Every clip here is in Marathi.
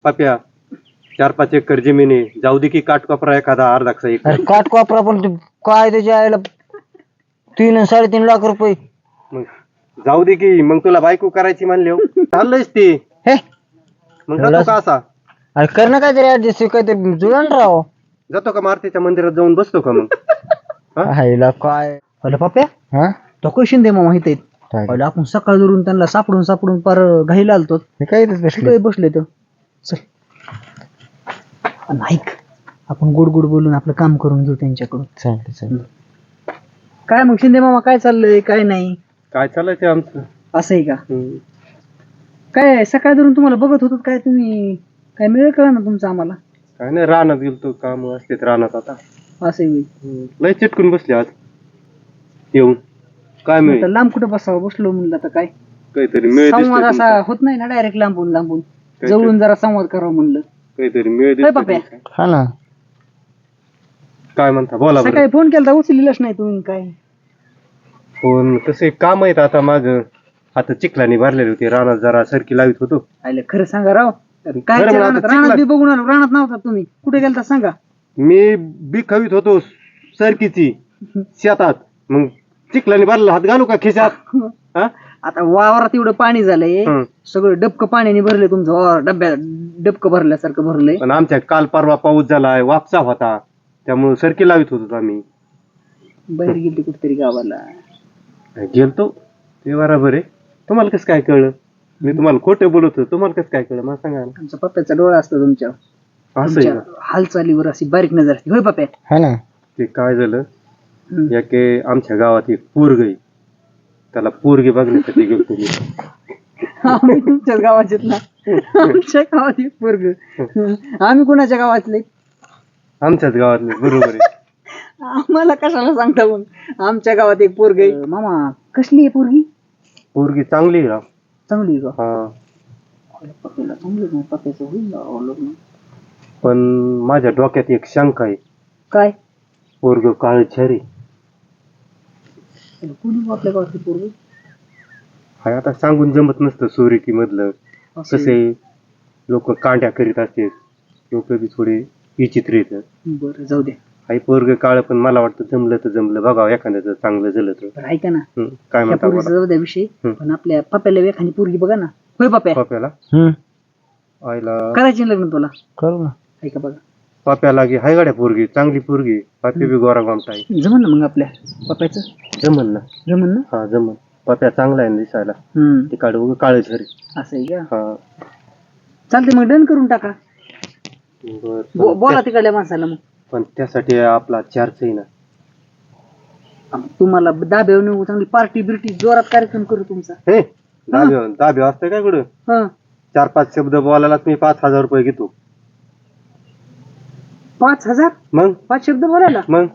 पप्या 4-5 एकर जमीन आहे, जाऊ दे की काटकोपरा एखादा अर्धा एक. अरे काटकोपरा पण काय त्याच्या आईला 3-3.5 लाख रुपये. मग जाऊ दे की, मग तुला बायको करायची म्हणले चाललंयच ते. हे मग जातो का असा? अरे कर ना काहीतरी ऍडजस्ट, काहीतरी जुळण राव. जातो का मारुतीच्या मंदिरात जाऊन बसतो का मग? हायला काय अरे पप्प्या हा तो क्वेश्चन दे मग माहित आहेत. काय? पहिलं आपण सकाळ धरून त्यांना सापडून पार घाईला आलतो. हे काय इथंच बसले. बसले तर चल आणि ऐक, आपण गोड गोड बोलून आपलं काम करून घेऊ त्यांच्याकडून. चालतंय चालतंय. काय मग शिंदे मामा, काय चाललंय काय नाही? काय चालायचं आमचं? असं आहे का? हम्म. काय सकाळ धरून तुम्हाला बघत होतो, काय तुम्ही काय मिळेल कळा ना तुमचं आम्हाला. काय नाही, रानात गेलतो, काम असतेच रानात आता. असं आहे. लय चिटकून बसले आज येऊन. काय आता मिळेल? लांब कुठं बसावं, बसलो म्हणलं आता काय काहीतरी मिळ संवाद दिसतोय असा तुमचा. होत नाही ना डायरेक्ट लांबून काहीतरी. जवळून जरा संवाद करावं म्हणलं. काहीतरी मिळ होय दिसतोय पप्या? तुमचा. हा ना. काय म्हणता बोला बरं. सकाळी फोन केला उचललेलाच नाही तुम्ही. काय फोन तसे काम आहेत आता माग, आता चिखलानी भरलेली होती, रानात जरा सरकी लावित होतो. आले खरं सांगा राव. काय खरं ते म्हणा, रानात आता रानात चिखलात- बी बघून आलो, रानात नव्हता तुम्ही, कुठे गेलता सांगा. मी बी खवीत होतो सरकीची शेतात, मग चिखलानी भरला, हात घालू का खिशात? हा? आता वावरात एवढं पाणी झालंय, हं. सगळं डबकं पाण्याने भरले तुमचं वावर, डबकं भरल्यासारखं भरलंय. पण आमच्या काल परवा पाऊस झालाय, वापसा होता, त्यामुळे सरकी लावित होतो आम्ही. बाहेर गेली कुठेतरी गावाला. गेलतो ते बरोबर आहे. तुम्हाला कसं काय कळलं? मी तुम्हाला खोटं बोलत होतो, तुम्हाला कसं काय कळलं मला सांगा ना. आमचा पप्प्याचा डोळा असतो तुमच्यावर, असं आहे तुमच्या का? हालचालीवर अशी बारीक नजर असते. होय पप्प्या? हा ना. ते काय झालं, हं. एके आमच्या गावात एक पोरग आहे, त्याला पोरगी बघण्यासाठी गेलतो मी. आम्ही तुमच्याच गावाचे ना. आमच्या गावात एक पोरग. आम्ही कुणाच्या गावातले? आमच्याच गावातले, बरोबर आहे. आम्हाला कशाला सांगता मग? आमच्या गावात एक पोरग आहे. मामा कसली आहे पोरगी? पोरगी चांगली आहे राव. चांगली आहे का? हा, पप्प्याला चांगली आहे, पप्प्याचं होईल ना लग्न. पण माझ्या डोक्यात एक शंका आहे, काय पोरग काळछरी कोणी आपल्या गावातली पोरगी? हाय. आता सांगून जमत नसतं सोरिकी मधलं. असं कसे लोक कांड्या करीत असते, लोक बी थोडे विचित्र येतात. बरं जाऊ द्या. हाय पोरग काळ, पण मला वाटतं जमलं तर जमलं, बघावं एखाद्याचं चांगलं झालं तर. बरं ऐका ना, काय त्या म्हणता पोरीचा बोला. जाऊ द्या विषय, हं. पण आपल्या पप्प्याला एखादी पोरगी बघा ना. होय पप्प्या? पाप्याला आईला करायची ना लग्न तुला? करू ना. ऐका बघा, पाप्याला गी हाय गाड्या पोरगी, चांगली पोरगी, पापी बी गोरा गोमटा आहे. जमन ना मग आपल्या पप्प्याचं? जमन ना. जमन ना? हा जमन. पाप्या चांगला आहे ना दिसायला, ते काढ काळे झरी. असं आहे का? हा चालते मग डन करून टाका. बर. बोला तिकडल्या माणसाला मग. पण त्यासाठी आपला चार्ज आहे ना. तुम्हाला दाब्यावर नेऊ, चांगली पार्टी बिर्टी जोरात कार्यक्रम करू तुमचा. हे दाबे असते काय कुठं? हं. 4-5 शब्द बोलायला मी 5,000 रुपये घेतो. 5,000? मग 5 शब्द बोलायला? मग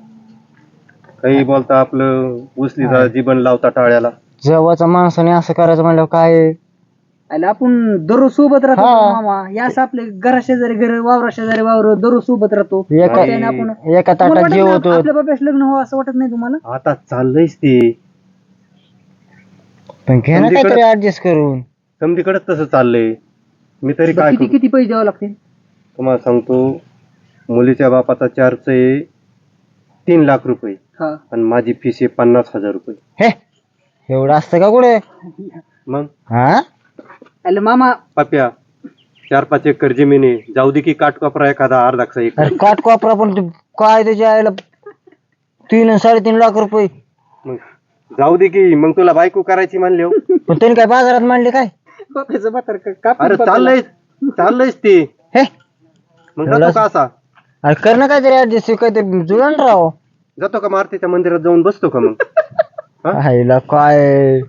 काही बोलता आपलं उचलीचा जीवन लावता टाळ्याला. जेव्हाचा माणसाने असं करायचं म्हणल्यावर काय. आला आपण दररोज सोबत राहतो हा. मामा. या असं आपले घरा शेजारी घर, वावरा शेजारी वावर, दररोज सोबत राहतो. एका त्याने आपण एका ताटात तुम्हाला वाटत नाही जेवतो. आपल्या बाप्याचं लग्न व्हावं असं वाटत नाही तुम्हाला? आता चाललंयच ते, पण घे ना काहीतरी ऍडजस्ट करून. समधीकडे तसं चाललंय. मी तरी काय किती करू? किती पैसे द्यावे लागतील? तुम्हाला सांगतो, मुलीच्या बापाचा चार्ज आहे 3 लाख रुपये हा. आणि माझी फीस आहे 50,000 रुपये. हे एवढं असतं का कुठे? मग हा अरे मामा पाप्या 4-5 एकर जमीन आहे, जाऊ दे की काटकोपरा एखादा अर्धा एक. अरे काटकोपरा पण काय त्याच्या आईला 3-3.5 लाख रुपये. मग जाऊ दे की, मग तुला बायको करायची म्हणले. पण त्यांनी काय बाजारात मांडले काय? बाप्याचं म्हातार कापून अरे बाप्याला. चाललंयच ते. हे मग जातो का असा? अरे कर ना काहीतरी ऍडजस्ट, काहीतरी जुळण राव. जातो का मारुतीच्या मंदिरात जाऊन बसतो का मग? हा? हायला काय.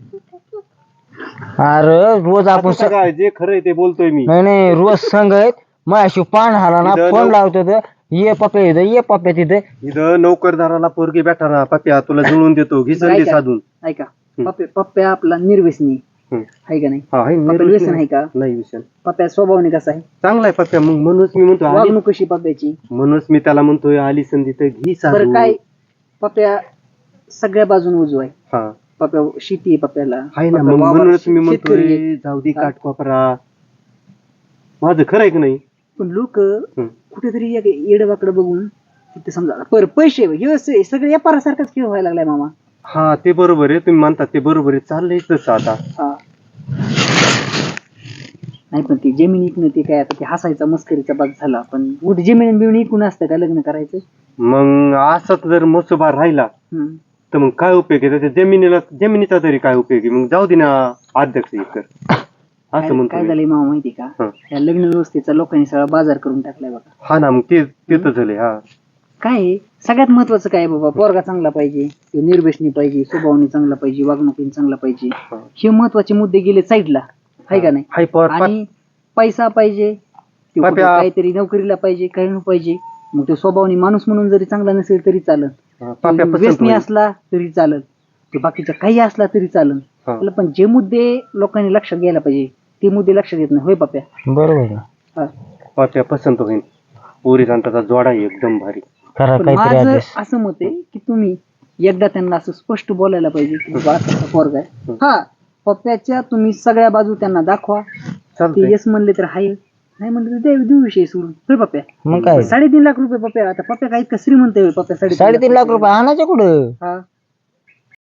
अरे रोज आपण आता काय जे खरंय ते बोलतोय मी. नाही रोज संगत माझ्याशी पान हाला ना, इथं फोन लावतो तर ये पप्पा इथं, ये पप्पा तिथे. इथं नोकरदाराला पोरगी भेटा ना, पप्या तुला जुळून देतो, घी संधी ऐका. साधून. ऐका, पप्प्या आपला निर्व्यसनी हं. आहे का नाही? हा आहे, पप्प्याला व्यसन आहे का? नाही व्यसन. पप्प्या स्वभावने कसा आहे? चांगला आहे पप्या. मग म्हणूनच मी म्हणतो वागणूक कशी पप्प्याची? म्हणूनच मी त्याला म्हणतोय आली संधी तर घी बरं साधून. काय, पप्प्या सगळ्या बाजून उजू आहे. हा पप्प्या शेती आहे पप्प्याला. आहे ना. पप्प्या मग वावर म्हणूनच मी शेतकरी आहे. म्हणतोय जाऊ दे काटकोपरा. माझं खरं आहे की नाही? पण लोक कुठेतरी येडवाकडे बघून ते समजा पैसे हे सगळे व्यापारासारखाच खेळ व्हायला लागलाय मामा. हा ते बरोबर आहे, तुम्ही म्हणतात ते बरोबर आहे, चाललंय तसं आता. हा. नाही पण ती जमीन इकणं ते काय आता ते हसायचा मस्करीचा भाग झाला, पण कुठे जमीन बिमीन इकून असतं का लग्न करायचं? मग असाच जर मसोबा राहिला तर मग काय उपयोग आहे त्याच्या जमिनीचा तरी काय उपयोग आहे? मग जाऊ दे ना अध्यक्ष इतर असं म्हणतो काय मी. झालंय मामा माहिती का, या लग्न व्यवस्थेचा लोकांनी सगळा बाजार करून टाकलाय बघा. हा ना, मग ते तर झालंय. हा काय आहे, सगळ्यात महत्वाचं काय आहे बाबा, पोरगा चांगला पाहिजे, तो निर्व्यसनी पाहिजे, स्वभावाने चांगला पाहिजे, वागणुकीने चांगला पाहिजे, हे महत्वाचे मुद्दे गेले साईडला, आहे का नाही? आणि पैसा पाहिजे, तो कुठं काहीतरी नोकरीला पाहिजे, काही नाही पाहिजे, मग तो स्वभावाने माणूस म्हणून जरी चांगला नसेल तरी चालत, व्यसनी असला तरी चालत, तो बाकीच्या काही असला तरी चालत, पण जे मुद्दे लोकांनी लक्षात घ्यायला पाहिजे ते मुद्दे लक्षात घेत नाही. होय पाप्या? बरोबर. पाप्या पसंत होईल, पोरी सांगता जोडा आहे एकदम भारी. पण माझं असं मत आहे की तुम्ही एकदा त्यांना असं स्पष्ट बोलायला पाहिजे की बाबा असा पोरगा आहे. हा, पप्प्याच्या तुम्ही सगळ्या बाजू त्यांना दाखवा, ते येस म्हणले तर हाय, नाही म्हणले तर देऊ विषय सोडून. होय पप्प्या? मग काय 3.5 लाख रुपये पप्प्या, आता पप्प्या काय इतका श्रीमंत आहे पप्प्या? 3.5 लाख रुपये आणायचे कुठं? हा